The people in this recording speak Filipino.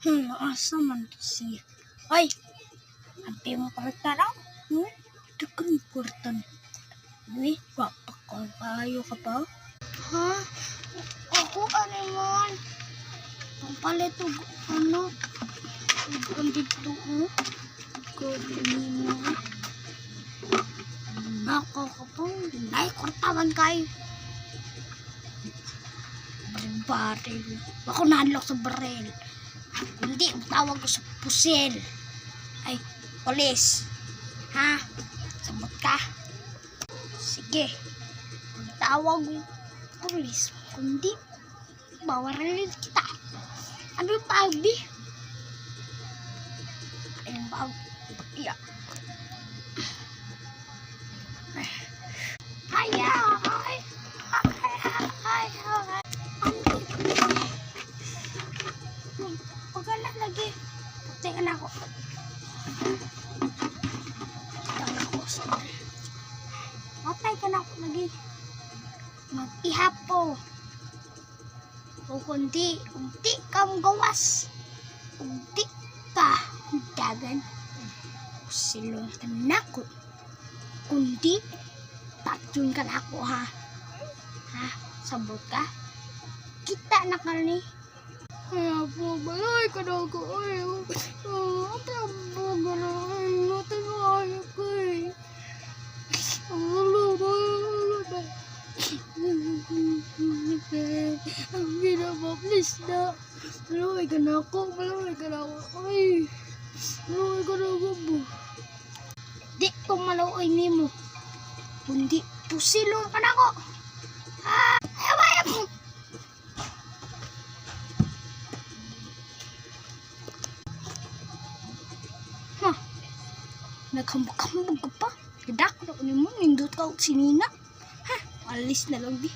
Asa man to siya? Ay! Ampi mo kwarta raw? Dagan kwarta na. Uy, wapa ka. Ayaw ka pa? Ha? Ako animon. Ang palit o ano? Ang dito o. Gawin mo. Ako ka po. Ay, kwartawan kayo. Baril. Ako nalok sa baril. Hindi, tawag ko sa pusil. Ay, polis. Ha? Sabot ka? Sige. Tawag ko polis. Kundi, bawarilin kita. Ano yung tawag di? Ano yung tawag? Iya. Pagkanak lagi. Tingnan ako. Matay ka na ako lagi. Mag-ihapo. O kundi ka mong gawas. Kundi ka dagan. Silong ka na ko. Kundi tatyun ka na ako ha. Ha? Sabot ka? Kita na ka ni. Kaya po, balay ka na ako. Ate ang baga na. Ate ang ayaw ko eh. Ang ginaba, please na. Balay ka na ako. Balay ka na ako. Ay. Balay ka na ako po. Di ko malaway ni mo. Kundi pusilong ka na ako. Ayaw mo. Nagkambag-kambag ka pa. Gadak na ko ni mo. Nindot ka o sinina. Ha? Alis na lang di.